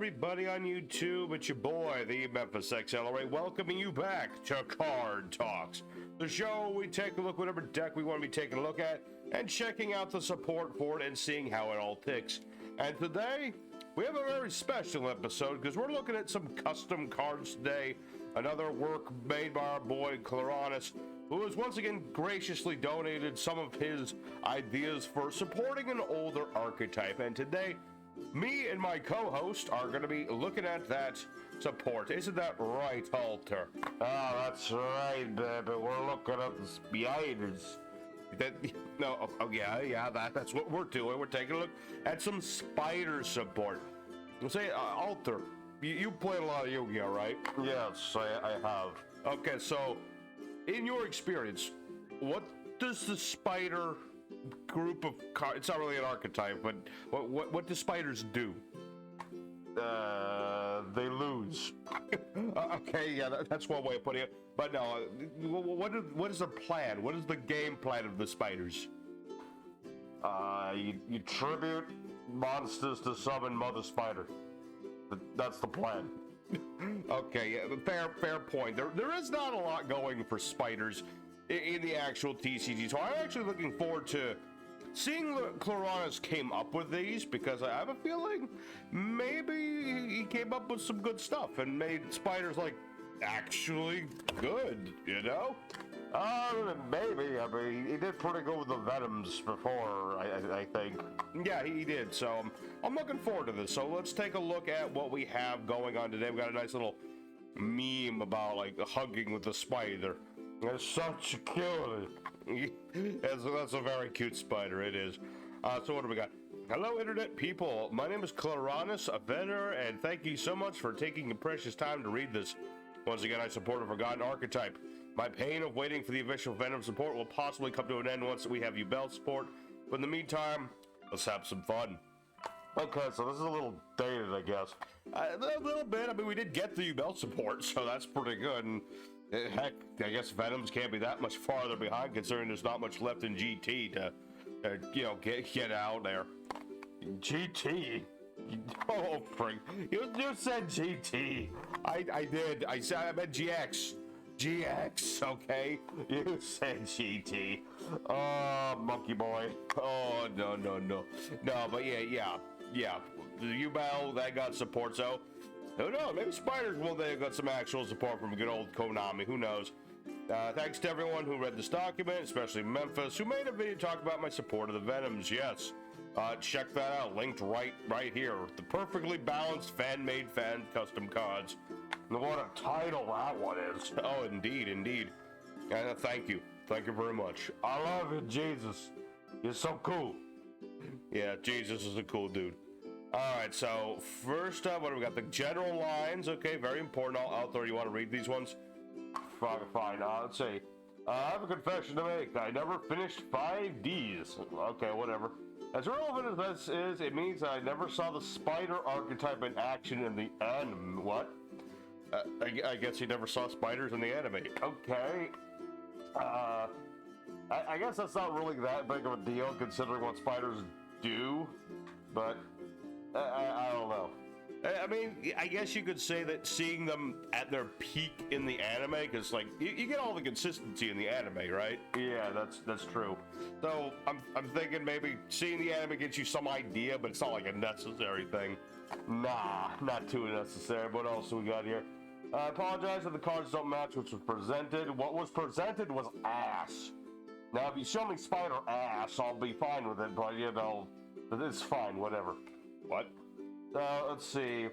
everybody on YouTube? It's your boy, the Memphis XLRA, welcoming you back to Card Talks, the show where we take a look at whatever deck we want to be taking a look at and checking out the support for it and seeing how it all ticks. And today, we have a very special episode because we're looking at some custom cards today. Another work made by our boy Claranus, who has once again graciously donated some of his ideas for supporting an older archetype. And today, me and my co-host are going to be looking at that support. Isn't that right, Halter? Oh, that's right, baby. We're looking at the spiders. That's what we're doing. We're taking a look at some spider support. Say, Halter, you play a lot of Yu-Gi-Oh, right? Yes, I have. Okay, so in your experience, what does the spider group of cards, it's not really an archetype, but what do spiders do? They lose. Okay, yeah, that's one way of putting it. But no, what is the plan? What is the game plan of the spiders? You tribute monsters to summon Mother Spider. That's the plan. Okay, yeah, fair point. There is not a lot going for spiders in the actual TCG, so I'm actually looking forward to seeing what Claranus came up with these, because I have a feeling maybe he came up with some good stuff and made spiders, like, actually good, you know? Maybe. I mean, he did pretty good with the Venoms before, I think. Yeah, he did, so I'm looking forward to this. So let's take a look at what we have going on today. We got a nice little meme about, like, hugging with the spider. It's such cute. That's a very cute spider, it is. So what do we got? Hello, Internet people. My name is Claranus, a veteran, and thank you so much for taking your precious time to read this. Once again, I support a forgotten archetype. My pain of waiting for the official Venom support will possibly come to an end once we have Yubel support. But in the meantime, let's have some fun. Okay, so this is a little dated, I guess. A little bit. I mean, we did get the Yubel support, so that's pretty good. And heck, I guess Venoms can't be that much farther behind, considering there's not much left in GT to, get out there. GT? Oh, Frank, you said GT. I did. I meant GX. GX, okay? You said GT. Oh, monkey boy. Oh, no. No, but yeah. The Yubel, that got support, so who knows? Maybe spiders will they got some actual support from good old Konami. Who knows? Thanks to everyone who read this document, especially Memphis, who made a video talk about my support of the Venoms. Yes, check that out. Linked right here. The perfectly balanced fan-made fan custom cards. What a title that one is. Oh, indeed. And thank you very much. I love you, Jesus. You're so cool. Yeah, Jesus is a cool dude. Alright, so first up, what do we got? The general lines, okay, very important. Althor, you want to read these ones? Fine. Let's see. I have a confession to make. I never finished 5Ds. Okay, whatever. As relevant as this is, it means I never saw the spider archetype in action in the anime. What? I guess you never saw spiders in the anime. Okay. I guess that's not really that big of a deal considering what spiders do, but I don't know. I mean, I guess you could say that seeing them at their peak in the anime, because like you get all the consistency in the anime, right? Yeah, that's true. So I'm thinking maybe seeing the anime gets you some idea, but it's not like a necessary thing. Nah, not too necessary. What else do we got here? I apologize if the cards don't match which was presented. What was presented was ass. Now, if you show me spider ass, I'll be fine with it, but it's fine, whatever. What? Let's see.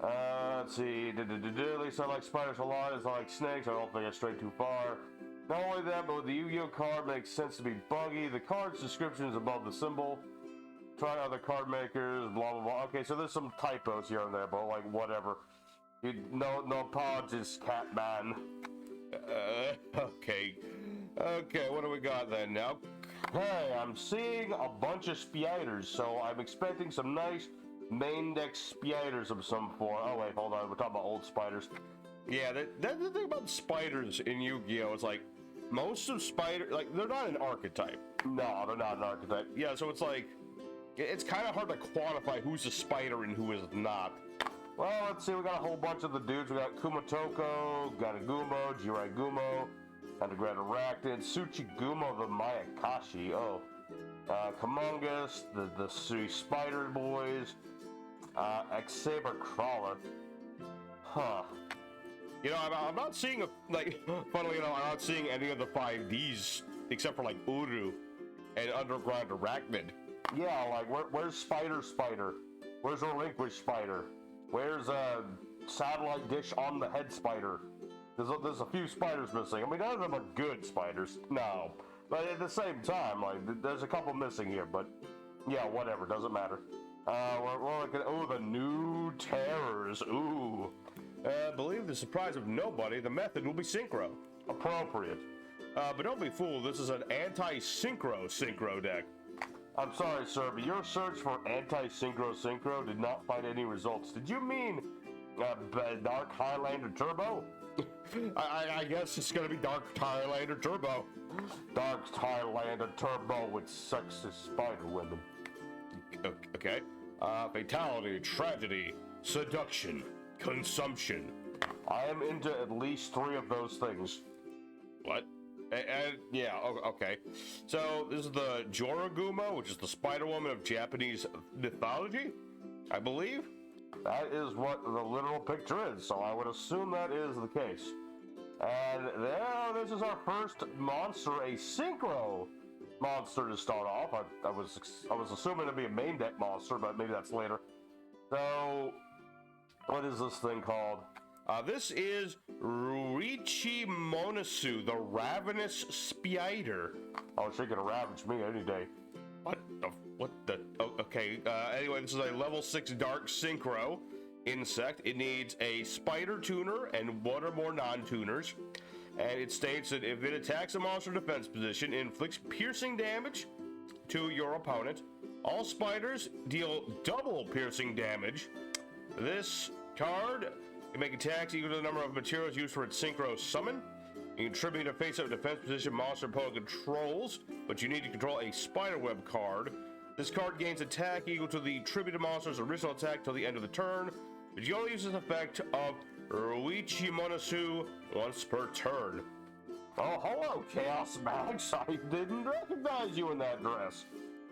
At least I like spiders a lot, as I like snakes. I don't think I strayed too far. Not only that, but with the Yu-Gi-Oh card makes sense to be buggy. The card's description is above the symbol. Try other card makers, blah, blah, blah. Okay, so there's some typos here and there, but like, whatever. No apologies, Catman. Okay, what do we got then now? Hey, I'm seeing a bunch of spiders, so I'm expecting some nice main deck spiders of some form. Oh wait, hold on, we're talking about old spiders. Yeah, that's the thing about spiders in Yu-Gi-Oh! It's like, most of spiders, like, they're not an archetype. No, they're not an archetype. Yeah, so it's like, it's kind of hard to quantify who's a spider and who is not. Well, let's see, we got a whole bunch of the dudes. We got Kumatoko, Ganagumo, Jiraigumo, Underground Arachnid, Tsuchigumo, the Mayakashi, Kamungus, the Sui Spider Boys, X-Saber Crawler. Huh. You know, I'm not seeing, funnily enough, I'm not seeing any of the 5Ds, except for, like, Uru and Underground Arachnid. Yeah, like, where's Spider? Where's Relinquished Spider? Where's Satellite Dish on the Head Spider? There's a few spiders missing. I mean, none of them are good spiders. No. But at the same time, like, there's a couple missing here, but yeah, whatever, doesn't matter. We're looking at, the new terrors. Ooh. Believe the surprise of nobody, the method will be synchro. Appropriate. But don't be fooled, this is an anti-synchro deck. I'm sorry, sir, but your search for anti-synchro did not find any results. Did you mean Dark Highlander Turbo? I guess it's gonna be Dark Highlander Turbo. Dark Highlander Turbo with sexist spider women. Okay. Fatality, tragedy, seduction, consumption. I am into at least 3 of those things. What? Yeah, okay. So, this is the Jiraigumo, which is the Spider-Woman of Japanese mythology, I believe? That is what the literal picture is, so I would assume that is the case. And this is our first monster, a synchro monster to start off. I was assuming it'd be a main deck monster, but maybe that's later. So, what is this thing called? This is Ruichi Monasu, the Ravenous Spider. Oh, she could ravage me any day. Okay, anyway, this is a level 6 Dark Synchro insect. It needs a Spider Tuner and 1 or more non-tuners. And it states that if it attacks a monster defense position, it inflicts piercing damage to your opponent. All spiders deal double piercing damage. This card can make attacks equal to the number of materials used for its synchro summon. You can tribute a face-up defense position monster opponent controls, but you need to control a spiderweb card. This card gains attack equal to the tributed monster's original attack till the end of the turn, but you only use this effect of Ruichi Monasu once per turn. Oh, hello, Chaos Max. I didn't recognize you in that dress.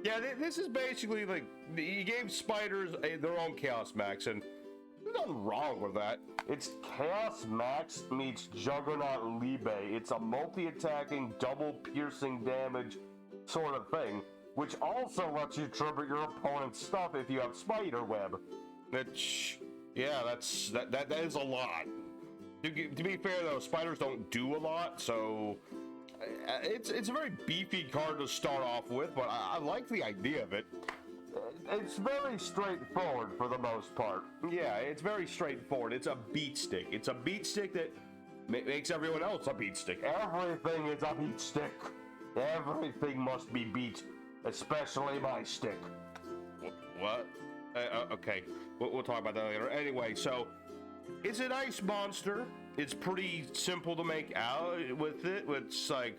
Yeah, this is basically like, you gave spiders their own Chaos Max, and there's nothing wrong with that. It's Chaos Max meets Juggernaut Libe. It's a multi-attacking, double-piercing damage sort of thing, which also lets you tribute your opponent's stuff if you have Spiderweb. That is a lot. To be fair, though, spiders don't do a lot, so it's a very beefy card to start off with, but I like the idea of it. It's very straightforward for the most part. Yeah, it's very straightforward. It's a beat stick. It's a beat stick that makes everyone else a beat stick. Everything is a beat stick. Everything must be beat, especially my stick. What? Okay, we'll talk about that later. Anyway, so it's a nice monster. It's pretty simple to make out with it. It's like,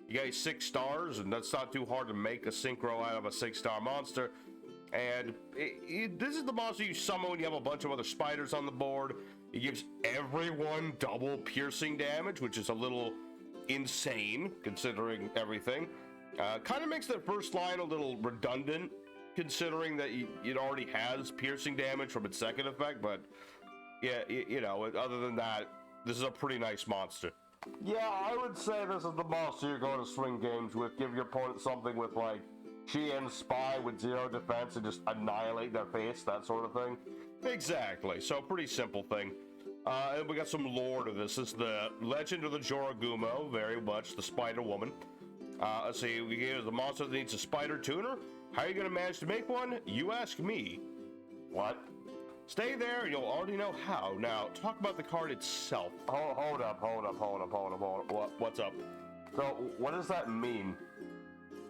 you got 6 stars, and that's not too hard to make a synchro out of a 6-star monster. And this is the monster you summon when you have a bunch of other spiders on the board. It gives everyone double piercing damage, which is a little insane considering everything. Kind of makes that first line a little redundant, considering that it already has piercing damage from its second effect. But yeah, you know, other than that, this is a pretty nice monster. Yeah, I would say this is the monster you're going to swing games with. Give your opponent something with, like, She and Spy with 0 defense and just annihilate their face, that sort of thing. Exactly. So, pretty simple thing. And we got some lore to this. This is the Legend of the Jiraigumo, very much the Spider Woman. Let's see, we get the monster that needs a spider tuner. How are you going to manage to make one? You ask me. What? Stay there and you'll already know how. Now, talk about the card itself. Hold up. What's up? So, what does that mean?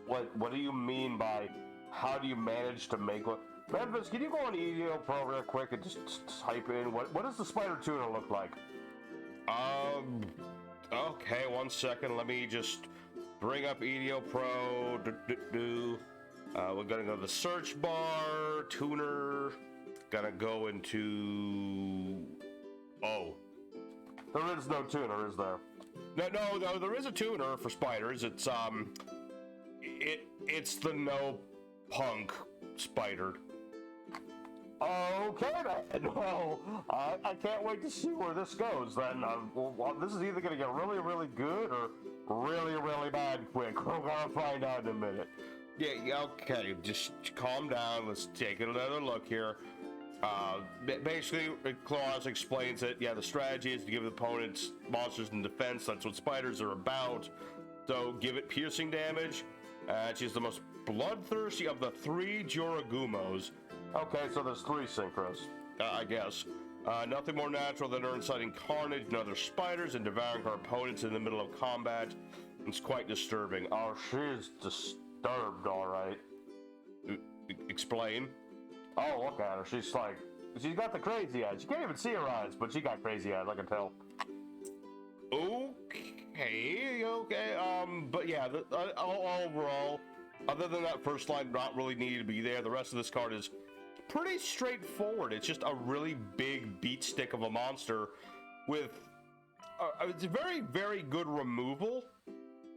What do you mean by how do you manage to make one? Memphis, can you go on EDO Pro real quick and just type in what does the spider tuner look like? Okay, 1 second. Let me just bring up EDO Pro. We're gonna go to the search bar, tuner. Gonna go into... Oh. There is no tuner, is there? No, there is a tuner for spiders. It's the no punk spider. Okay then. Well, I can't wait to see where this goes. Then well, this is either gonna get really, really good or really, really bad quick. We're gonna find out in a minute. Yeah, okay. Just calm down. Let's take another look here. Basically, Claus explains that, yeah, the strategy is to give opponents monsters in defense. That's what spiders are about. So give it piercing damage. She's the most bloodthirsty of the 3 Joragumos. Okay, so there's 3 synchros. I guess. Nothing more natural than her inciting carnage and other spiders and devouring her opponents in the middle of combat. It's quite disturbing. Oh, she's disturbed, alright. Explain. Oh, look at her. She's got the crazy eyes. You can't even see her eyes, but she got crazy eyes, I can tell. Okay. But yeah, overall, other than that first line not really needed to be there, the rest of this card is pretty straightforward. It's just a really big beat stick of a monster with it's a very, very good removal.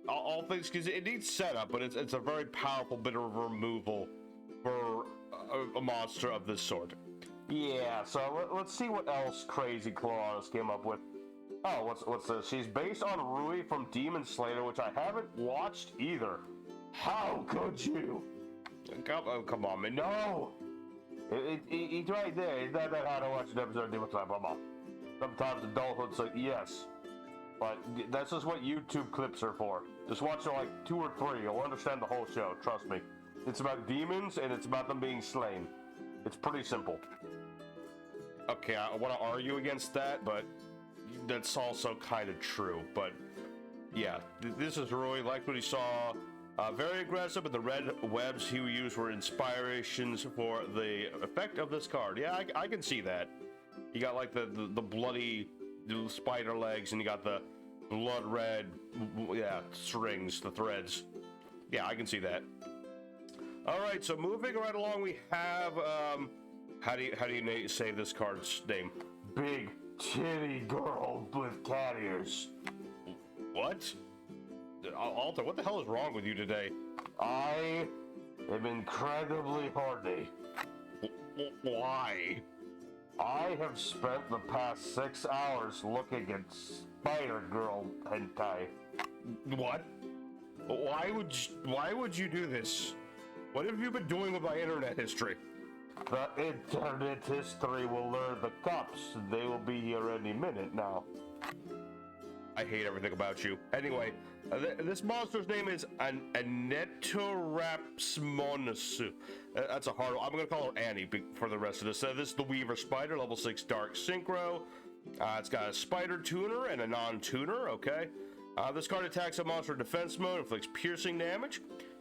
All things, because it needs setup, but it's a very powerful bit of removal for a monster of this sort. Yeah, so let's see what else Crazy Claus came up with. Oh, what's this? She's based on Rui from Demon Slayer, which I haven't watched either. How could you? Come on, man. No! It's right there. It's not that hard to watch an episode of Demon Slayer. Sometimes adulthood says yes. But that's just what YouTube clips are for. Just watch like 2 or 3. You'll understand the whole show. Trust me. It's about demons, and it's about them being slain. It's pretty simple. Okay, I want to argue against that, but that's also kind of true. But yeah, this is Roy. Like what he saw. Very aggressive, but the red webs he used were inspirations for the effect of this card. Yeah, I can see that. You got like the bloody spider legs, and you got the blood red, strings, the threads. Yeah, I can see that. All right, so moving right along, we have how do you say this card's name? Big titty girl with cat ears. What? Alter, what the hell is wrong with you today? I am incredibly horny. Why? I have spent the past 6 hours looking at Spider Girl hentai. What? Why would you do this? What have you been doing with my internet history? The internet history will lure the cops. They will be here any minute now. I hate everything about you. Anyway, this monster's name is Anetorapsmonasu. That's a hard one. I'm going to call her Annie for the rest of this. This is the Weaver Spider, level 6 Dark Synchro. It's got a Spider Tuner and a Non-Tuner, okay? This card attacks a monster in defense mode, inflicts piercing damage.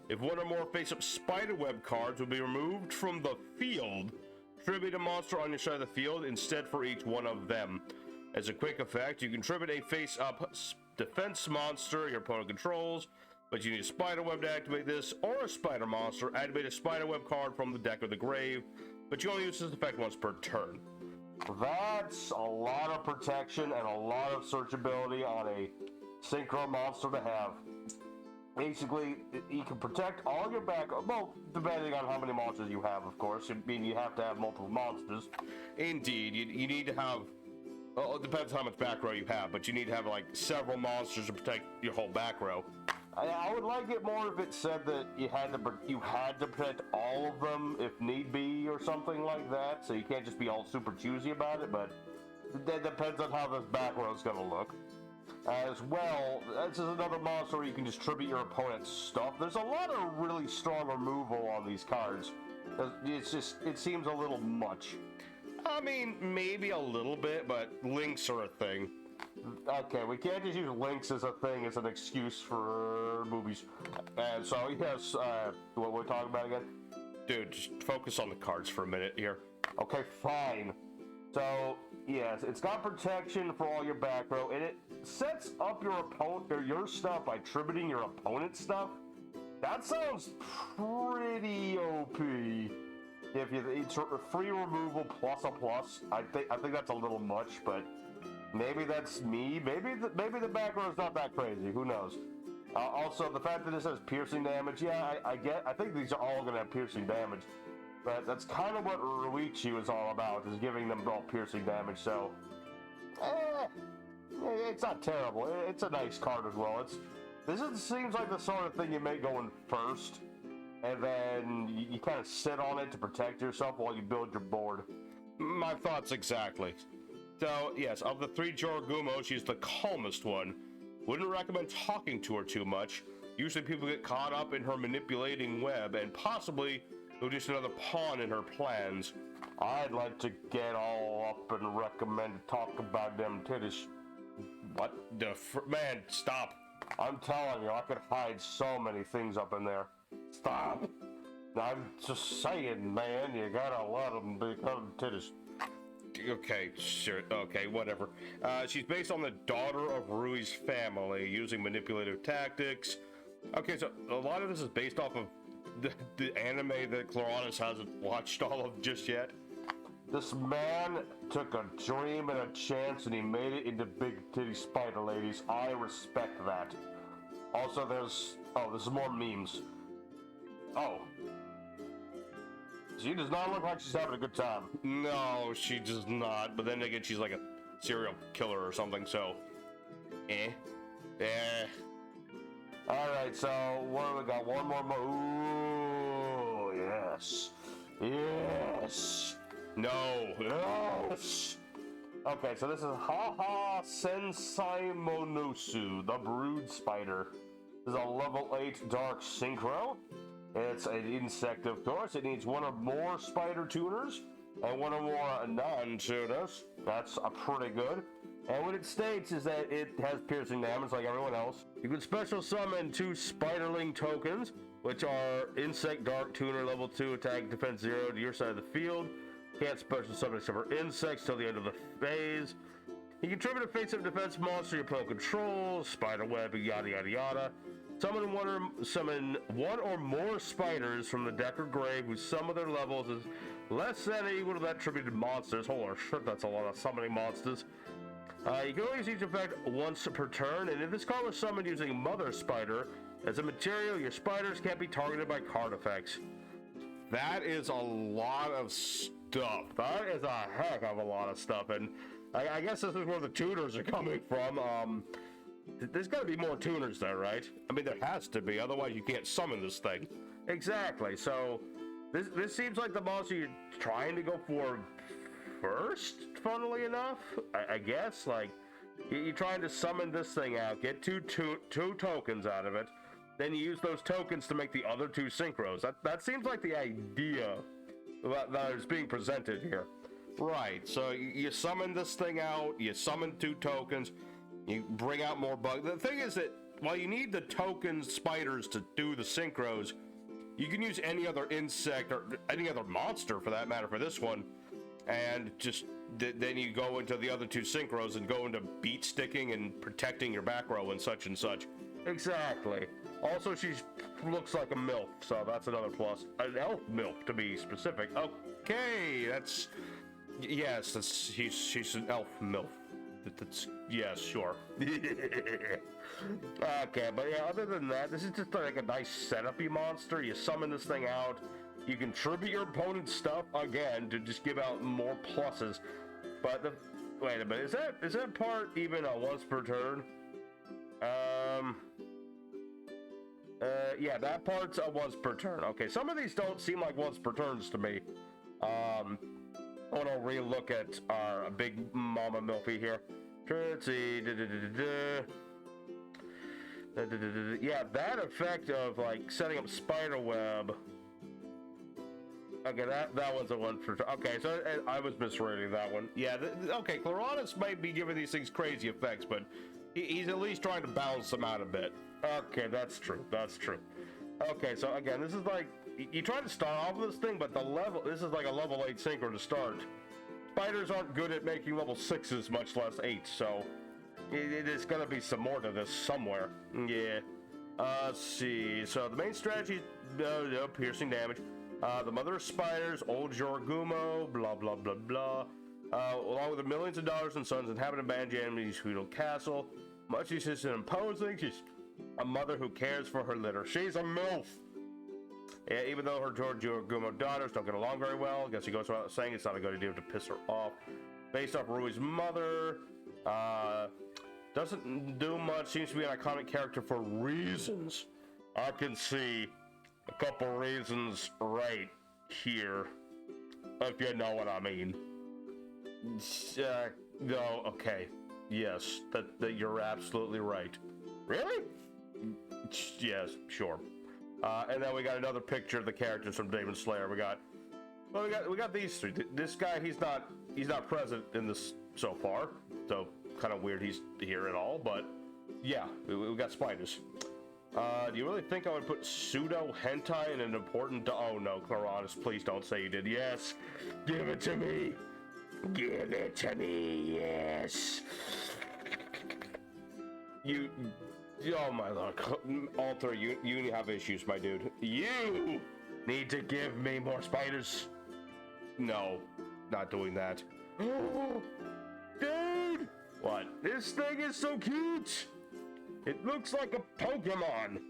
If one or more face-up spiderweb cards will be removed from the field, tribute a monster on your side of the field instead for each one of them. As a quick effect, you can tribute a face-up defense monster your opponent controls, but you need a spiderweb to activate this, or a spider monster. Activate a spiderweb card from the deck or the grave, but you only use this effect once per turn. That's a lot of protection and a lot of searchability on a synchro monster to have. Basically, you can protect all your back, well, depending on how many monsters you have, of course. I mean, you have to have multiple monsters. Indeed, you need to have, well, it depends how much back row you have, but you need to have like several monsters to protect your whole back row. I would like it more if it said that you had to protect all of them if need be or something like that, so you can't just be all super choosy about it, but that depends on how this back row is going to look. As well, this is another monster where you can distribute your opponent's stuff. There's a lot of really strong removal on these cards. It seems a little much. I mean, maybe a little bit, but links are a thing. Okay, we can't just use links as a thing as an excuse for movies. And so, yes, what we're talking about again? Dude, just focus on the cards for a minute here. Okay, fine. So, yes, it's got protection for all your back row, and it sets up your opponent or your stuff by tributing your opponent's stuff. That sounds pretty OP. If you it's free removal plus a plus, I think that's a little much, but maybe that's me. Maybe the back row is not that crazy. Who knows? Also, the fact that this has piercing damage, yeah, I think these are all gonna have piercing damage, but that's kind of what Ruichi was all about, is giving them all piercing damage. So, it's not terrible. It's a nice card as well. Seems like the sort of thing you make going first, and then you kind of sit on it to protect yourself while you build your board. My thoughts exactly. So, yes, of the 3 Joragumo, she's the calmest one. Wouldn't recommend talking to her too much. Usually people get caught up in her manipulating web, and possibly go just another pawn in her plans. I'd like to get all up and recommend to talk about them titties. What? Man, stop. I'm telling you, I could hide so many things up in there. Stop. I'm just saying, man, you gotta let them become titties. Okay, sure, okay, whatever. She's based on the daughter of Rui's family, using manipulative tactics. Okay, so a lot of this is based off of the anime that Cloranus hasn't watched all of just yet. This man took a dream and a chance and he made it into big titty spider ladies. I respect that. Also, there's more memes. Oh. She does not look like she's having a good time. No, she does not. But then again, she's like a serial killer or something, so... Alright, so what do we got? One more. Ooh, yes. Yes. No. Yes. Okay, so this is Haha Sensai Monosu, the Brood Spider. This is a level 8 Dark Synchro. It's an insect, of course. It needs 1 or more spider tuners and 1 or more non-tuners. That's pretty good. And what it states is that it has piercing damage like everyone else. You can special summon 2 Spiderling tokens, which are Insect Dark Tuner level 2, attack defense 0 to your side of the field. Can't special summon except for insects till the end of the phase. You can trigger the face-up defense monster your opponent controls, spider web, yada yada yada. Summon one or more spiders from the deck or grave whose sum of their levels is less than or equal to that attributed monsters. Holy shit, that's a lot of summoning monsters. You can only use each effect once per turn, and if this card was summoned using Mother Spider as a material, your spiders can't be targeted by card effects. That is a lot of stuff. That is a heck of a lot of stuff, and I guess this is where the tuners are coming from. There's got to be more tuners there, right? I mean, there has to be, otherwise you can't summon this thing. Exactly, so this seems like the monster you're trying to go for first, funnily enough, I guess. Like, you're trying to summon this thing out, get two tokens out of it, then you use those tokens to make the other 2 synchros. That seems like the idea that is being presented here. Right, so you summon this thing out, you summon 2 tokens, you bring out more bugs. The thing is that while you need the token spiders to do the synchros, you can use any other insect or any other monster for that matter for this one, and just then you go into the other 2 synchros and go into beat sticking and protecting your back row and such and such. Exactly. Also, she looks like a MILF, so that's another plus. An elf MILF, to be specific. Okay, yes, she's an elf MILF. Yes, sure. Okay, but yeah, other than that, this is just like a nice setup-y monster. You summon this thing out, you contribute your opponent's stuff, again, to just give out more pluses. But wait a minute, is that part even a once per turn? Yeah, that part's a once per turn. Okay, some of these don't seem like once per turns to me. I want to re-look at our big mama Milfy here. Let's see. Yeah, that effect of like setting up spider web. Okay, that one's a one for. Okay, so I was misreading that one. Yeah, okay, Cloranus might be giving these things crazy effects, but he's at least trying to balance them out a bit. Okay, that's true. That's true. Okay, so again, this is like you try to start off with this thing, but this is like a level 8 synchro to start. Spiders aren't good at making level 6s, much less 8, so it is gonna be some more to this somewhere. Yeah. Let's see. So the main strategy, piercing damage. The mother of spiders, old Yorgumo, blah, blah, blah, blah. Along with the millions of dollars and sons inhabiting Banjami's feudal castle. Much as she's imposing, she's a mother who cares for her litter. She's a MILF. Yeah, even though her Yorgumo daughters don't get along very well, I guess he goes without saying it's not a good idea to piss her off. Based off Rui's mother, doesn't do much, seems to be an iconic character for reasons. I can see a couple reasons right here, if you know what I mean. No, okay, yes, that you're absolutely right. Really? Yes, sure. And then we got another picture of the characters from Demon Slayer. We got these three. This guy, he's not present in this so far, so kind of weird he's here at all. But yeah, we got spiders. Do you really think I would put pseudo hentai in an important? Oh no, Claranus, please don't say you did. Yes, give it to me. Give it to me. Yes. Oh my lord, all three, you have issues, my dude. You need to give me more spiders. No, not doing that. Dude! What? This thing is so cute! It looks like a Pokemon.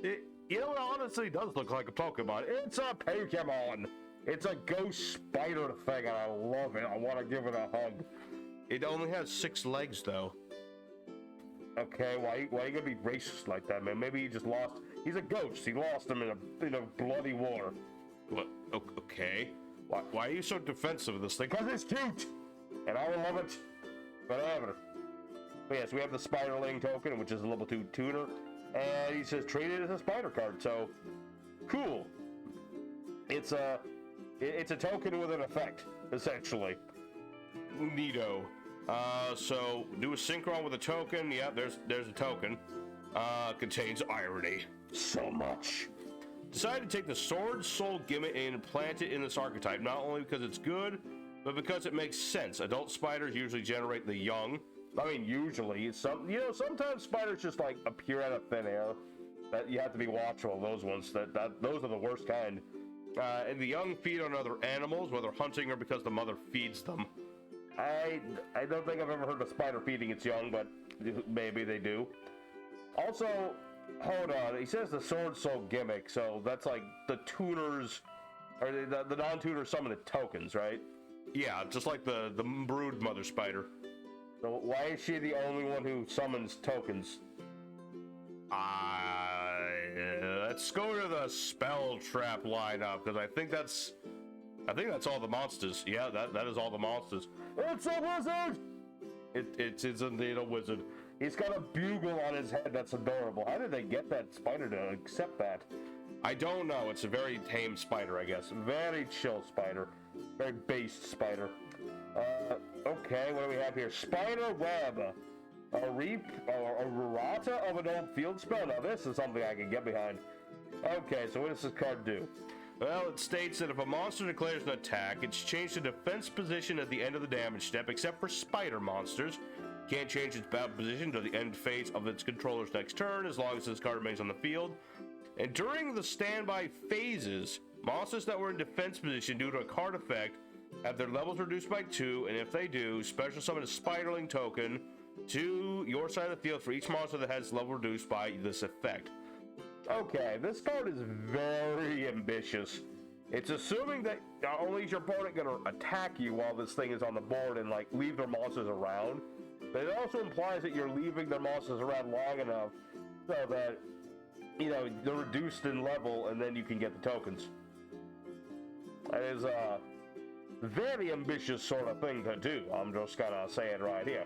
You know, it honestly does look like a Pokemon. It's a Pokemon. It's a ghost spider thing, and I love it. I want to give it a hug. It only has 6 legs, though. Okay, why are you gonna be racist like that, man? Maybe he just lost. He's a ghost. He lost him in a bloody war. What? Okay. Why are you so defensive of this thing? Because it's cute, and I will love it forever. But yes, we have the Spiderling token, which is a level 2 tuner, and he says trade it as a spider card. So cool. It's a token with an effect, essentially. Neato. So do a synchron with a token. Yeah, there's a token. Contains irony. So much. Decided to take the Sword Soul gimmick and plant it in this archetype, not only because it's good, but because it makes sense. Adult spiders usually generate the young. I mean, usually. Sometimes spiders just like appear out of thin air. That you have to be watchful of those ones. Those are the worst kind. And the young feed on other animals, whether hunting or because the mother feeds them. I don't think I've ever heard of a spider feeding its young, but maybe they do. Also, hold on. He says the Sword Soul gimmick, so that's like the tuners, or the non-tuners summon the tokens, right? Yeah, just like the brood mother spider. So why is she the only one who summons tokens? Let's go to the spell trap lineup, because I think that's all the monsters. Yeah, that is all the monsters. It's a wizard! It's indeed a wizard. He's got a bugle on his head. That's adorable. How did they get that spider to accept that? I don't know. It's a very tame spider, I guess. Very chill spider. Very based spider. Okay, what do we have here? Spider web. A errata of an old field spell. Now this is something I can get behind. Okay, so what does this card do? Well, it states that if a monster declares an attack, it's changed to defense position at the end of the damage step, except for spider monsters. Can't change its battle position to the end phase of its controller's next turn, as long as this card remains on the field. And during the standby phases, monsters that were in defense position due to a card effect have their levels reduced by 2, and if they do, special summon a Spiderling token to your side of the field for each monster that has level reduced by this effect. Okay, this card is very ambitious. It's assuming that not only is your opponent going to attack you while this thing is on the board and like leave their monsters around, but it also implies that you're leaving their monsters around long enough so that, they're reduced in level and then you can get the tokens. That is a very ambitious sort of thing to do. I'm just gonna say it right here.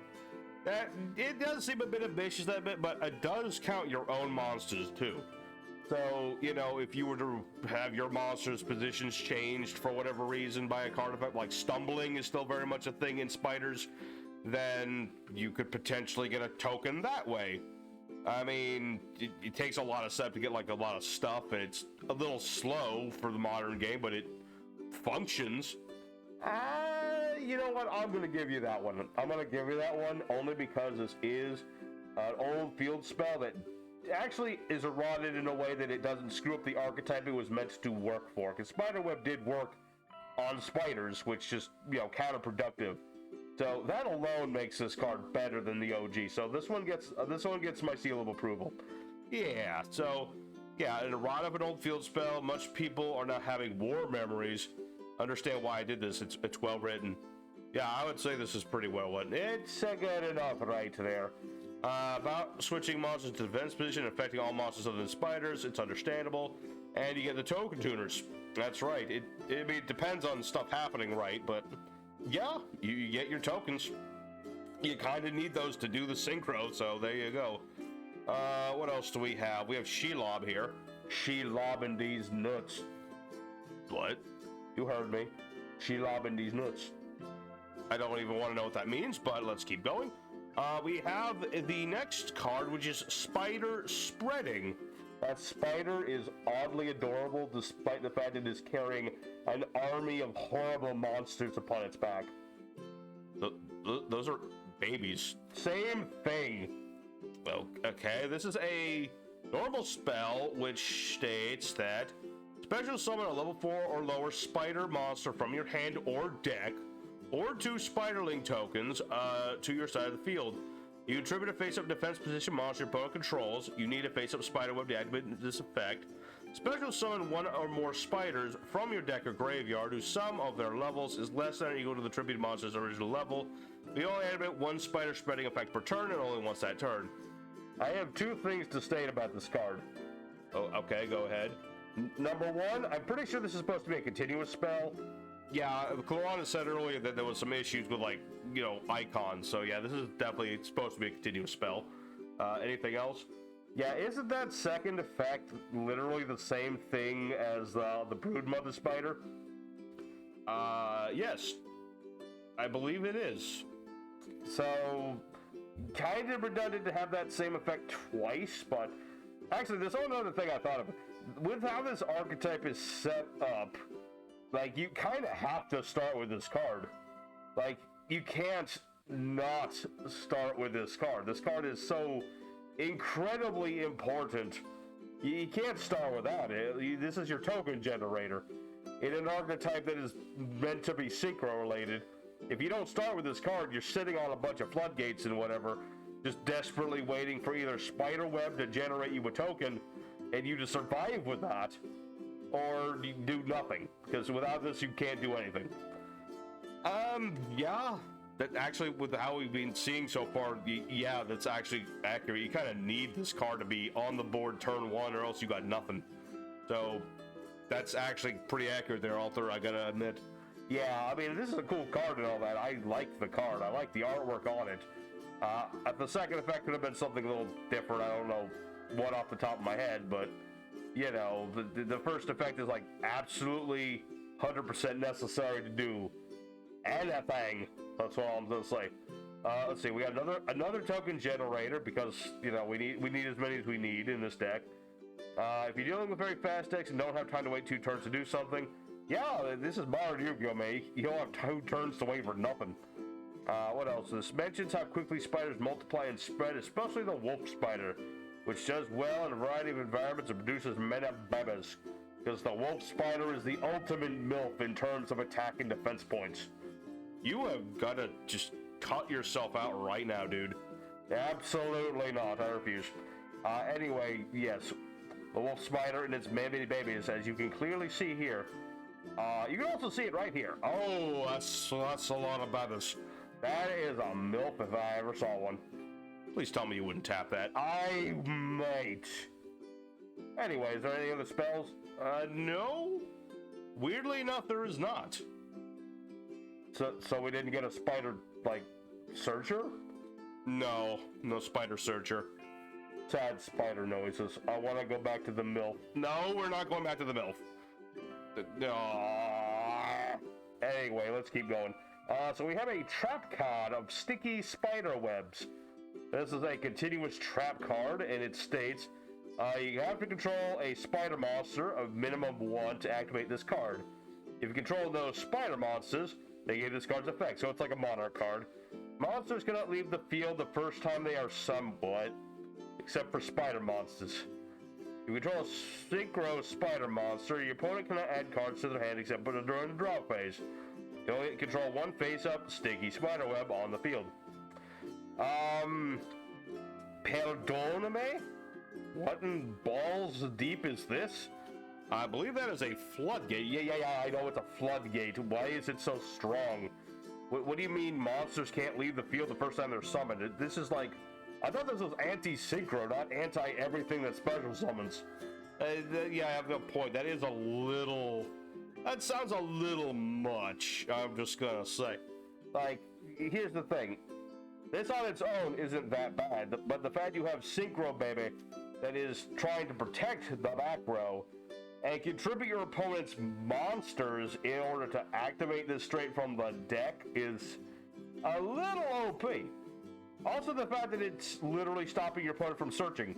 It does seem a bit ambitious, that bit, but it does count your own monsters too. So, if you were to have your monster's positions changed for whatever reason by a card effect, like stumbling is still very much a thing in spiders, then you could potentially get a token that way. I mean, it takes a lot of steps to get like a lot of stuff, and it's a little slow for the modern game, but it functions. You know what? I'm going to give you that one. I'm going to give you that one only because this is an old field spell that actually is eroded in a way that it doesn't screw up the archetype it was meant to work for. Because Spiderweb did work on spiders, which just, counterproductive. So that alone makes this card better than the OG. So this one gets my seal of approval. Yeah. So yeah, an errata of an old field spell. Much people are now having war memories. Understand why I did this. It's well written. Yeah, I would say this is pretty well written. It's good enough right there. About switching monsters to defense position, affecting all monsters other than spiders. It's understandable. And you get the token tuners. That's right. It depends on stuff happening right, but yeah, you get your tokens. You kind of need those to do the synchro, so there you go. What else do we have? We have Shelob here. Shelobbing these nuts. What? You heard me. Shelobbing these nuts. I don't even want to know what that means, but let's keep going. We have the next card, which is Spider Spreading. That spider is oddly adorable, despite the fact that it is carrying an army of horrible monsters upon its back. Those are babies. Same thing. Well, okay, this is a normal spell, which states that special summon a level 4 or lower spider monster from your hand or deck, or 2 spiderling tokens to your side of the field. You attribute a face-up defense position monster your opponent controls. You need a face-up spiderweb to activate this effect. Special summon 1 or more spiders from your deck or graveyard whose sum of their levels is less than or equal to the attributed monster's original level. We only activate 1 spider spreading effect per turn and only once that turn. I have 2 things to state about this card. Oh, okay, go ahead. Number 1, I'm pretty sure this is supposed to be a continuous spell. Yeah, Clarana said earlier that there was some issues with, icons. So yeah, this is definitely supposed to be a continuous spell. Anything else? Yeah, isn't that second effect literally the same thing as the Broodmother Spider? Yes. I believe it is. So, kind of redundant to have that same effect twice, but actually, there's another thing I thought of. With how this archetype is set up, you kind of have to start with this card. You can't not start with this card. This card is so incredibly important. You can't start without it. This is your token generator. In an archetype that is meant to be synchro related, if you don't start with this card, you're sitting on a bunch of floodgates and whatever, just desperately waiting for either Spiderweb to generate you a token and you to survive with that, or you do nothing, because without this you can't do anything. Yeah, that actually, with how we've been seeing so far, yeah, that's actually accurate. You kind of need this card to be on the board turn 1, or else you got nothing. So that's actually pretty accurate there, Alter, I gotta admit. Yeah, I mean, this is a cool card and all that. I like the card. I like the artwork on it. The second effect could have been something a little different. I don't know what off the top of my head, but the first effect is absolutely 100% necessary to do anything. That's what I'm gonna say. Let's see, we got another token generator, because we need as many as we need in this deck. If you're dealing with very fast decks and don't have time to wait 2 turns to do something, yeah, this is modern Yu-Gi-Oh, man. You don't have 2 turns to wait for nothing. What else? This mentions how quickly spiders multiply and spread, especially the wolf spider, which does well in a variety of environments and produces many babies, because the wolf spider is the ultimate MILF in terms of attack and defense points. You have got to just cut yourself out right now, dude. Absolutely not. I refuse. Anyway, yes, the wolf spider and its many babies, as you can clearly see here. You can also see it right here. Oh, that's a lot of babies. That is a MILF if I ever saw one. Please tell me you wouldn't tap that. I might. Anyway, is there any other spells? No. Weirdly enough, there is not. So we didn't get a spider, searcher? No spider searcher. Sad spider noises. I want to go back to the MILF. No, we're not going back to the MILF. Anyway, let's keep going. So we have a trap card of sticky spider webs. This is a continuous trap card, and it states, you have to control a spider monster of minimum 1 to activate this card. If you control those spider monsters, they get this card's effect, so it's like a monarch card. Monsters cannot leave the field the first time they are somewhat. except for spider monsters. You control a synchro spider monster. Your opponent cannot add cards to their hand except during the draw phase. You only control one face-up sticky spider web on the field. Perdoname? What in balls deep is this? I believe that is a floodgate. Yeah, I know it's a floodgate. Why is it so strong? What do you mean monsters can't leave the field the first time they're summoned? This is like... I thought this was anti-synchro, not anti-everything that special summons. Yeah, I have a point. That is a little... That sounds a little much, I'm just gonna say. Like, here's the thing. This on its own isn't that bad, but the fact you have Synchro Baby that is trying to protect the back row and contribute your opponent's monsters in order to activate this straight from the deck is a little OP. Also the fact that it's literally stopping your opponent from searching.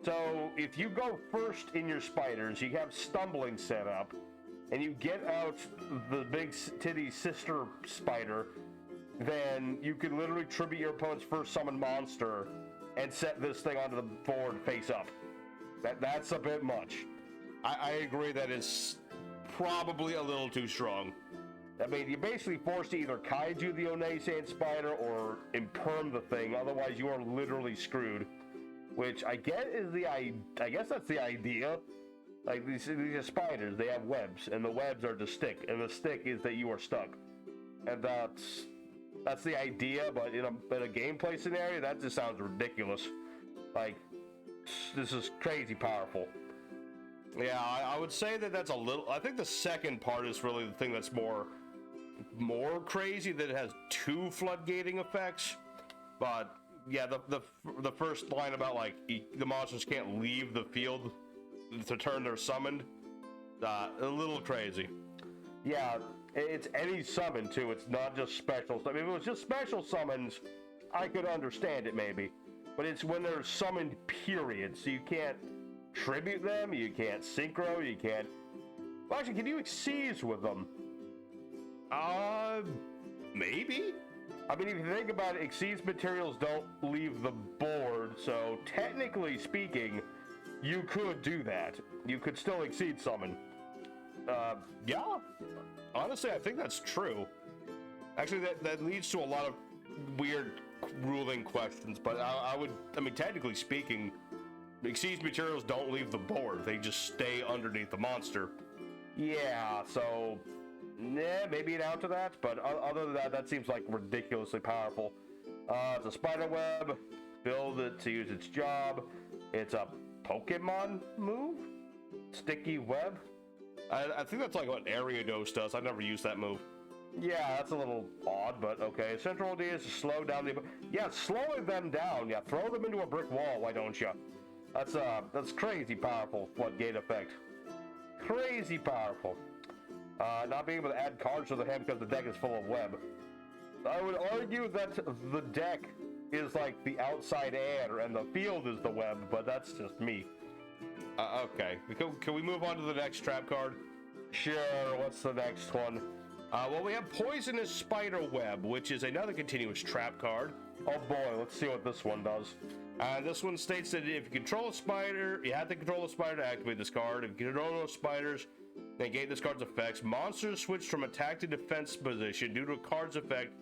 So if you go first in your spiders, you have stumbling set up, and you get out the big titty sister spider, then you can literally tribute your opponent's first summoned monster and set this thing onto the board face up. That's a bit much. I agree that is probably a little too strong. I mean, you're basically forced to either kaiju the Onesane spider or imperm the thing, otherwise you are literally screwed. Which I guess that's the idea. Like these are spiders, they have webs, and the webs are to stick, and the stick is that you are stuck. And that's the idea, but in a gameplay scenario, that just sounds ridiculous. Like, this is crazy powerful. Yeah, I would say that that's a little... I think the second part is really the thing that's more crazy, that it has two floodgating effects. But, yeah, the first line about, like, the monsters can't leave the field to turn they're summoned, a little crazy. Yeah, it's any summon, too. It's not just special. I mean, if it was just special summons, I could understand it, maybe. But it's when they're summoned, period. So you can't tribute them, you can't synchro, you can't... Well, actually, can you exceed with them? Maybe? I mean, if you think about it, exceeds materials don't leave the board, so technically speaking, you could do that. You could still exceed summon. Yeah. Honestly, I think that's true. Actually, that leads to a lot of weird ruling questions, but I mean, technically speaking, exceeds materials don't leave the board. They just stay underneath the monster. Yeah, so... maybe an out to that, but other than that, that seems like ridiculously powerful. It's a spider web. Build it to use its job. It's a Pokemon move? Sticky web? I think that's like what Ariados does. I've never used that move. Yeah, that's a little odd, but okay. Central idea is to slow down the... Yeah, slowing them down. Yeah, throw them into a brick wall, why don't you? That's crazy powerful floodgate effect. Crazy powerful. Not being able to add cards to the hand because the deck is full of web. I would argue that the deck is like the outside air and the field is the web, but that's just me. Okay. Can we move on to the next trap card? Sure, what's the next one? Well, we have Poisonous Spider Web, which is another continuous trap card. Oh boy, let's see what this one does. This one states that if you control a spider, you have to control a spider to activate this card. If you control those spiders, negate this card's effects. Monsters switch from attack to defense position due to a card's effect.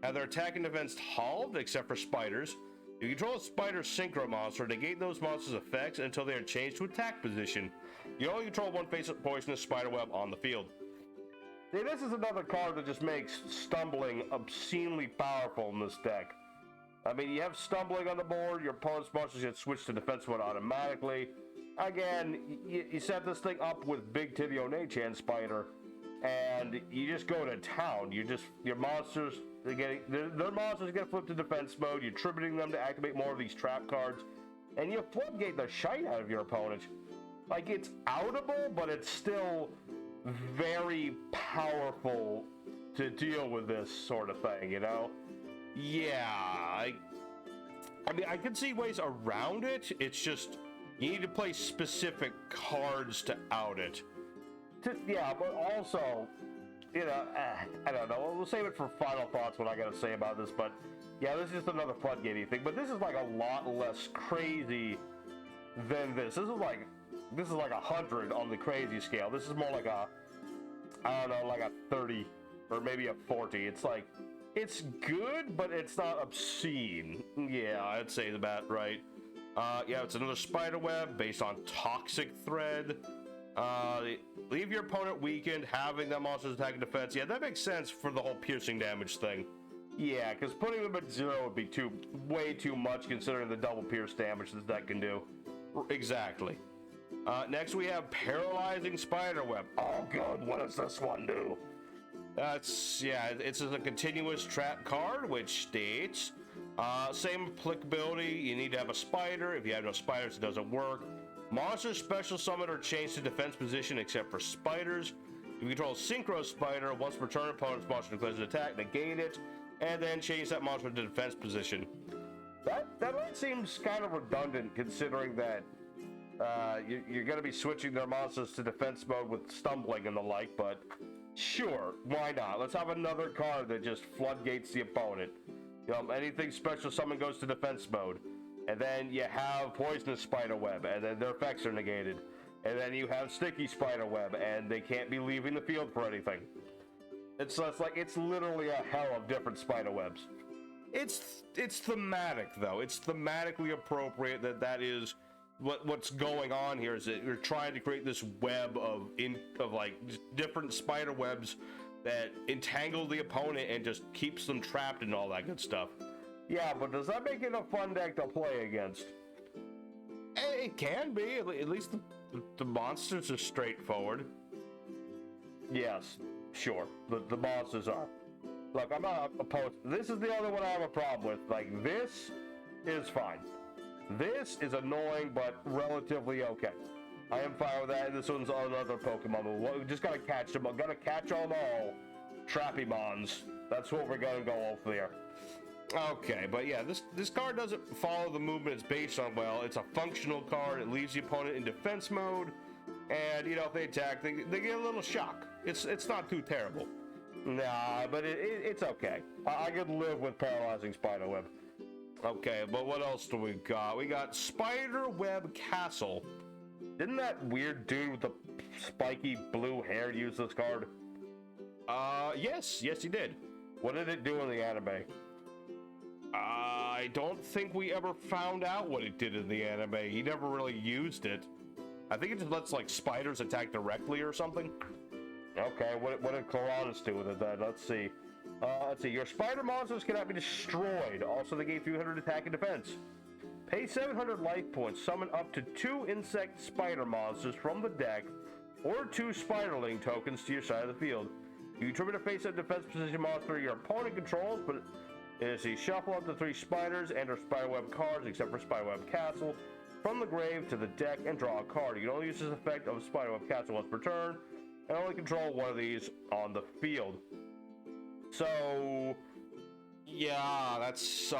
Have their attack and defense halved, except for spiders. If you control a spider synchro monster, negate those monsters' effects until they are changed to attack position. You only control one face of poisonous spider web on the field. See, this is another card that just makes stumbling obscenely powerful in this deck. I mean, you have stumbling on the board, your opponent's monsters get switched to defense mode automatically. Again, you set this thing up with Big Titty Onechan Spider, and you just go to town. Your monsters, their monsters get flipped to defense mode, you're tributing them to activate more of these trap cards, and you floodgate the shite out of your opponent. Like, it's outable, but it's still very powerful to deal with this sort of thing, you know? Yeah, I mean, I can see ways around it. It's just, you need to play specific cards to out it. Yeah, but also, you know, I don't know. We'll save it for final thoughts, what I gotta say about this, but Yeah, this is just another floodgatey thing, but this is like a lot less crazy than this. This is like 100 on the crazy scale. This is more like a, I don't know, like a 30 or maybe a 40. It's like, it's good, but it's not obscene. Yeah, I'd say that, right? Yeah, it's another spider web based on toxic thread. Leave your opponent weakened, having that monster's attack and defense. Yeah, that makes sense for the whole piercing damage thing. Yeah, because putting them at 0 would be way too much considering the double pierce damage this deck can do. Exactly. Next we have Paralyzing Spiderweb. Oh god, what does this one do? It's a continuous trap card, which states, same applicability, you need to have a spider. If you have no spiders, it doesn't work. Monsters special summon or change to defense position except for spiders. If you control a synchro spider, once per turn, opponent's monster declares an attack, negate it, and then change that monster to defense position. That might seems kind of redundant considering that you're going to be switching their monsters to defense mode with stumbling and the like, but sure, why not? Let's have another card that just floodgates the opponent. Anything special summon goes to defense mode. And then you have Poisonous Spiderweb, and then their effects are negated. And then you have Sticky Spiderweb, and they can't be leaving the field for anything. It's like, it's literally a hell of different spiderwebs. It's thematic, though. It's thematically appropriate that is what's going on here, is that you're trying to create this web of like different spider webs that entangle the opponent and just keeps them trapped and all that good stuff. Yeah, but does that make it a fun deck to play against? It can be. At least the monsters are straightforward. Yes, sure. The monsters are. Look, I'm not opposed. This is the other one I have a problem with. Like, this is fine. This is annoying, but relatively okay. I am fine with that. This one's another Pokemon move. We just gotta catch them. I'm gonna catch them all. Trappymons. That's what we're gonna go off there. Okay, but yeah, this card doesn't follow the movement it's based on well. It's a functional card. It leaves the opponent in defense mode, and if they attack, they get a little shock. It's not too terrible. Nah, but it's okay. I could live with Paralyzing Spiderweb. Okay, but what else do we got? We got Spiderweb Castle. Didn't that weird dude with the spiky blue hair use this card? Yes, he did. What did it do in the anime? I don't think we ever found out what it did in the anime. He never really used it. I think it just lets, like, spiders attack directly or something. Okay, what did Koranis do with it then? Let's see. Your spider monsters cannot be destroyed. Also, they gain 300 attack and defense. Pay 700 life points. Summon up to 2 insect spider monsters from the deck, or 2 spiderling tokens to your side of the field. You determine to face a defense position monster your opponent controls, but shuffle up to 3 spiders and or spiderweb cards, except for Spiderweb Castle, from the grave to the deck and draw a card. You can only use this effect of Spiderweb Castle once per turn, and only control one of these on the field. So, yeah, that's,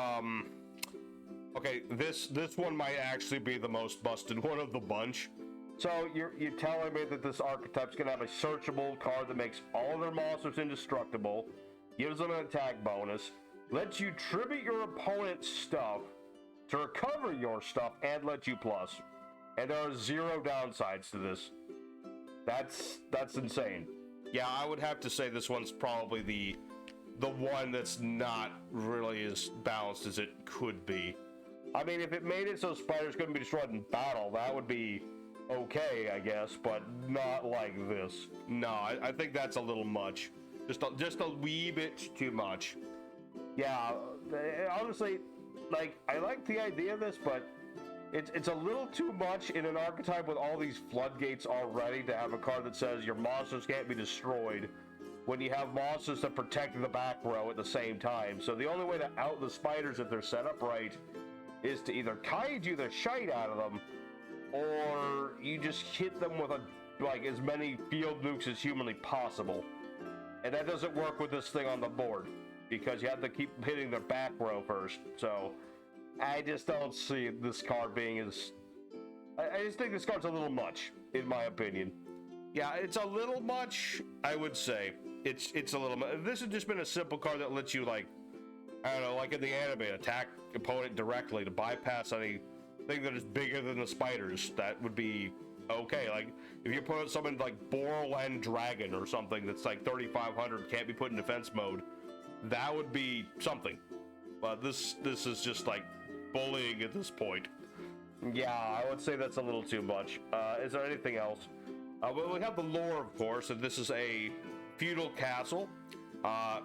okay, this one might actually be the most busted one of the bunch. So, you're telling me that this archetype's gonna have a searchable card that makes all their monsters indestructible, gives them an attack bonus, lets you tribute your opponent's stuff to recover your stuff, and let you plus. And there are 0 downsides to this. That's insane. Yeah, I would have to say this one's probably the one that's not really as balanced as it could be. I mean, if it made it so spiders couldn't be destroyed in battle, that would be okay, I guess, but not like this. No, I think that's a little much. Just a wee bit too much. Yeah, honestly, like, I like the idea of this, but it's a little too much in an archetype with all these floodgates already to have a card that says your monsters can't be destroyed when you have monsters that protect the back row at the same time. So the only way to out the spiders if they're set up right is to either kaiju the shite out of them, or you just hit them with as many field nukes as humanly possible. And that doesn't work with this thing on the board, because you have to keep hitting their back row first. So I just don't see this card being as... I just think this card's a little much, in my opinion. Yeah, it's a little much, I would say. It's a little much. If this had just been a simple card that lets you, like, I don't know, like in the anime, attack opponent directly to bypass anything that is bigger than the spiders. That would be okay. Like if you put something like Borland Dragon or something that's like 3,500, can't be put in defense mode, that would be something. But this is just like bullying at this point. Yeah, I would say that's a little too much. Is there anything else? Well, we have the lore, of course, and this is a feudal castle.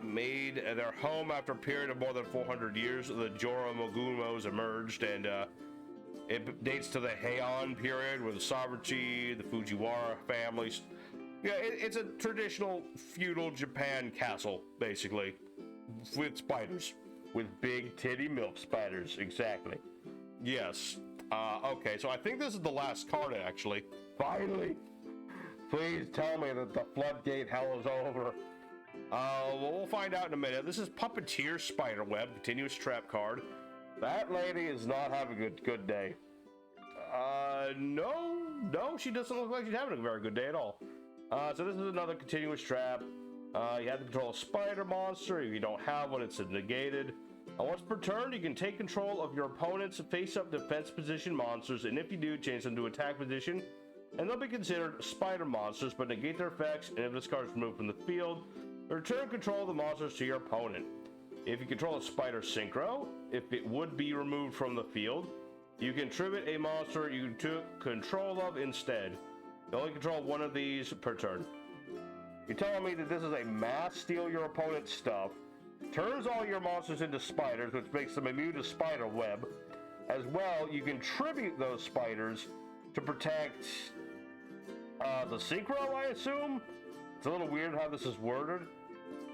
Made their home after a period of more than 400 years. The Joromogunos emerged, and it dates to the Heian period with the sovereignty, the Fujiwara families. Yeah, it's a traditional feudal Japan castle, basically, with spiders. With big titty milk spiders, exactly. Yes. Okay, so I think this is the last card, actually. Finally! Please tell me that the floodgate hell is over. Well, we'll find out in a minute. This is Puppeteer Spiderweb, continuous trap card. That lady is not having a good day. No, she doesn't look like she's having a very good day at all. So this is another continuous trap. You have to control a spider monster. If you don't have one, it's negated. Once per turn, you can take control of your opponent's face-up defense position monsters, and if you do, change them to attack position, and they'll be considered spider monsters, but negate their effects, and if this card is removed from the field, return control of the monsters to your opponent. If you control a spider synchro, if it would be removed from the field, you can tribute a monster you took control of instead. You only control one of these per turn. You're telling me that this is a mass steal your opponent's stuff, turns all your monsters into spiders, which makes them immune to spider web. As well, you can tribute those spiders to protect the synchro, I assume? It's a little weird how this is worded.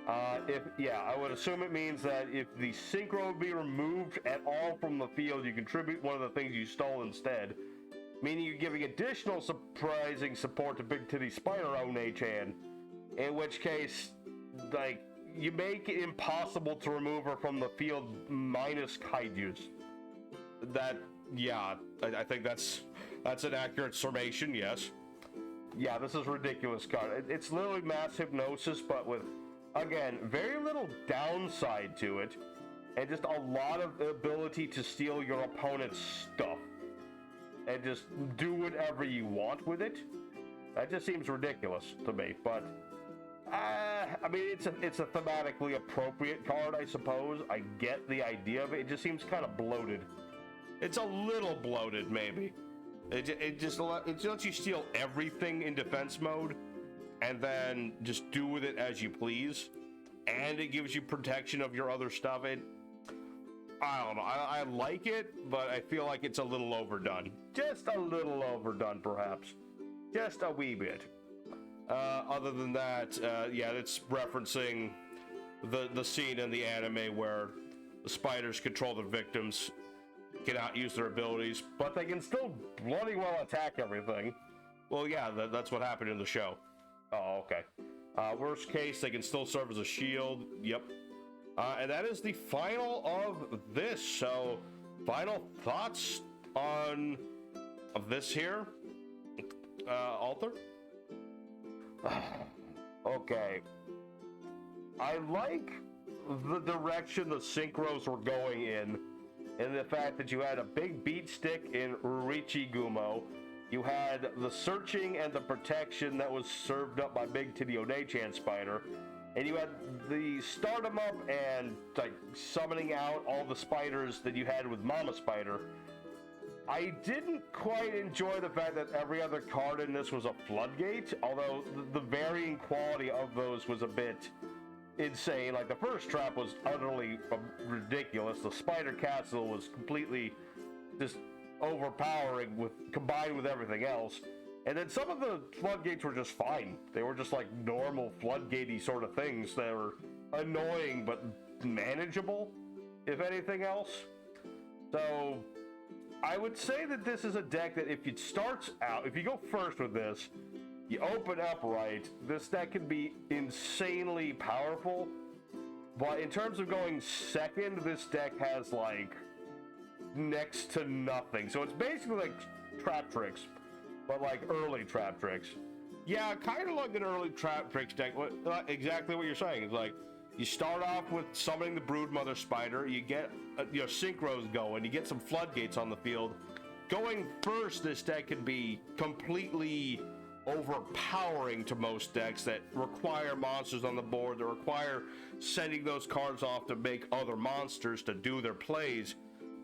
I would assume it means that if the synchro would be removed at all from the field, you contribute one of the things you stole instead. Meaning you're giving additional surprising support to Big Titty Spider One-chan. In which case, like, you make it impossible to remove her from the field minus kaijus. I think that's an accurate summation, yes. Yeah, this is ridiculous card. It's literally mass hypnosis, but with, again, very little downside to it, and just a lot of ability to steal your opponent's stuff, and just do whatever you want with it. That just seems ridiculous to me, but I mean, it's a thematically appropriate card, I suppose. I get the idea of it. It just seems kind of bloated. It's a little bloated, maybe. It just lets you steal everything in defense mode, and then just do with it as you please. And it gives you protection of your other stuff. I don't know. I like it, but I feel like it's a little overdone. Just a little overdone, perhaps. Just a wee bit. Other than that, it's referencing the scene in the anime where the spiders control the victims, cannot use their abilities, but they can still bloody well attack everything. Well, yeah, that's what happened in the show. Oh, okay. Worst case, they can still serve as a shield. Yep. And that is the final of this. So, final thoughts on this here, Alter? Okay. I like the direction the synchros were going in, and the fact that you had a big beat stick in Richigumo, you had the searching and the protection that was served up by Big Titty One-chan Spider, and you had the start 'em up and like summoning out all the spiders that you had with Mama Spider. I didn't quite enjoy the fact that every other card in this was a floodgate, although the varying quality of those was a bit insane. Like the first trap was utterly ridiculous. The Spider Castle was completely just overpowering combined with everything else. And then some of the floodgates were just fine. They were just like normal floodgatey sort of things that were annoying but manageable, if anything else. So I would say that this is a deck that if you go first with this, you open up right, this deck can be insanely powerful. But in terms of going second, this deck has like next to nothing. So it's basically like Trap Tricks, but like early Trap Tricks. Yeah, kind of like an early Trap Tricks deck. Exactly what you're saying. It's like You start off with summoning the Broodmother Spider. You get your synchros going. You get some floodgates on the field. Going first, this deck can be completely overpowering to most decks that require monsters on the board, that require sending those cards off to make other monsters to do their plays.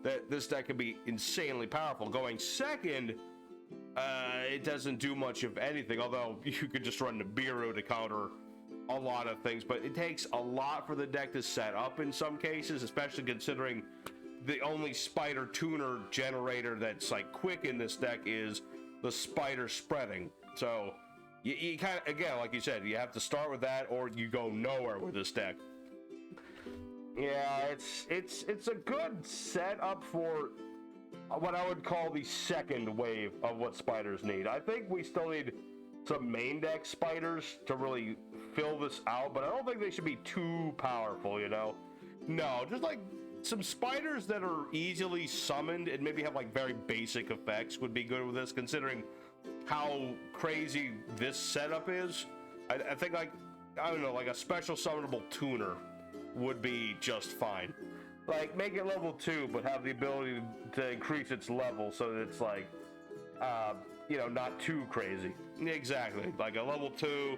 That this deck can be insanely powerful. Going second, it doesn't do much of anything, although you could just run the Nibiru to counter a lot of things, but it takes a lot for the deck to set up in some cases, especially considering the only spider tuner generator that's like quick in this deck is the spider spreading. So you kind of, again, like you said, you have to start with that or you go nowhere with this deck. Yeah, it's a good setup for what I would call the second wave of what spiders need. I think we still need some main deck spiders to really fill this out, but I don't think they should be too powerful, you know? No, just like some spiders that are easily summoned and maybe have like very basic effects would be good with this, considering how crazy this setup is. I think like, I don't know, like a special summonable tuner would be just fine. Like, make it level 2, but have the ability to increase its level so that it's like, you know, not too crazy. Exactly. Like a level 2,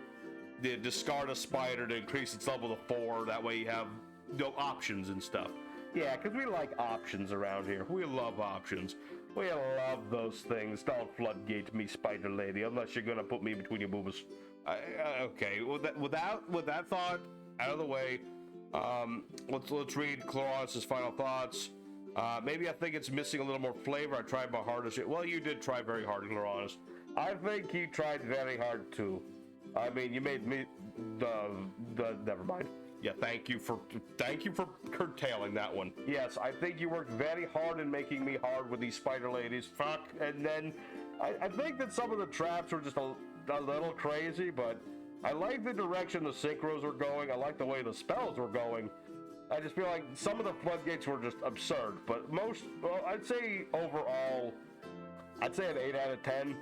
discard a spider to increase its level to 4. That way you have no options and stuff. Yeah, because we like options around here. We love options. We love those things. Don't floodgate me, spider lady, unless you're gonna put me between your boobas. Okay, with that thought out of the way, let's read Clorance's final thoughts. Maybe I think it's missing a little more flavor. I tried my hardest. Well, you did try very hard, Clorance. I think you tried very hard too. I mean, you made me never mind. Yeah, thank you for curtailing that one. Yes, I think you worked very hard in making me hard with these spider ladies. Fuck, and then I think that some of the traps were just a little crazy, but I like the direction the synchros were going. I like the way the spells were going. I just feel like some of the floodgates were just absurd, but most, well, I'd say overall, I'd say an 8 out of 10.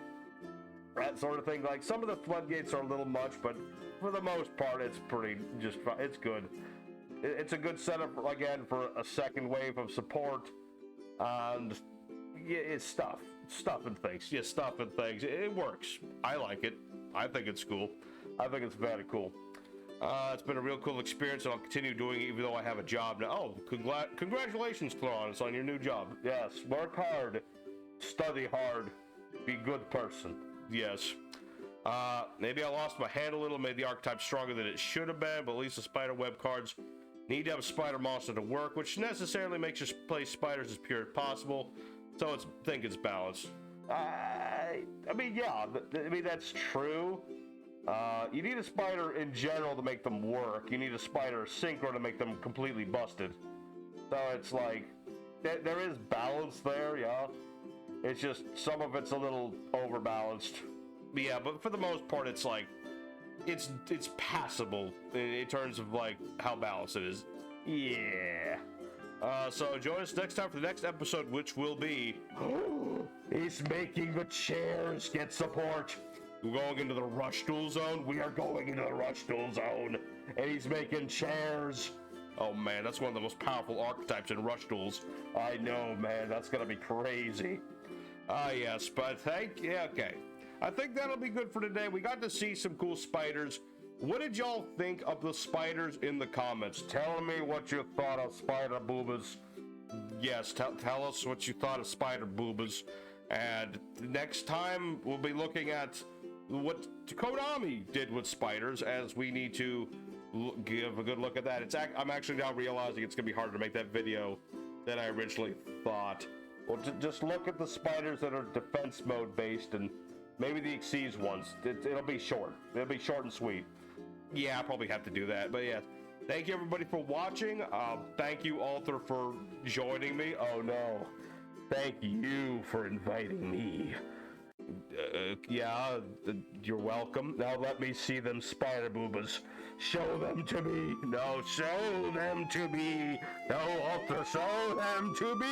That sort of thing. Like, some of the floodgates are a little much, but for the most part, it's pretty just fine. It's good. It's a good setup, again, for a second wave of support. And yeah, it's stuff and things. Yeah, stuff and things. It works. I like it. I think it's cool. I think it's very cool. It's been a real cool experience, and I'll continue doing it even though I have a job now. Oh, congratulations, Clarence, on your new job. Yes, work hard, study hard, be a good person. Yes. Maybe I lost my hand a little, made the archetype stronger than it should have been, but at least the spider web cards need to have a spider monster to work, which necessarily makes you play spiders as pure as possible, so I think it's balanced. I mean, yeah, I mean, that's true. You need a spider in general to make them work. You need a spider synchro to make them completely busted. So it's like, there is balance there, yeah. It's just, some of it's a little overbalanced. Yeah, but for the most part, it's like, it's passable in terms of like how balanced it is. Yeah. So join us next time for the next episode, which will be... He's making the chairs get support. We're going into the rush duel zone. We are going into the rush duel zone. And he's making chairs. Oh man, that's one of the most powerful archetypes in rush duels. I know, man. That's gonna be crazy. Yes, but okay. I think that'll be good for today. We got to see some cool spiders. What did y'all think of the spiders in the comments? Tell me what you thought of spider boobas. Yes, tell us what you thought of spider boobas. And next time, we'll be looking at what Konami did with spiders, as we need to give a good look at that. I'm actually now realizing it's going to be harder to make that video than I originally thought. Well, just look at the spiders that are defense mode based, and maybe the Xyz ones. It'll be short. It'll be short and sweet. Yeah, I'll probably have to do that. But yeah, thank you everybody for watching. Thank you, Arthur, for joining me. Oh no. Thank you for inviting me. Yeah, you're welcome. Now let me see them spider boobas. Show them to me. No, show them to me. No, Arthur, show them to me.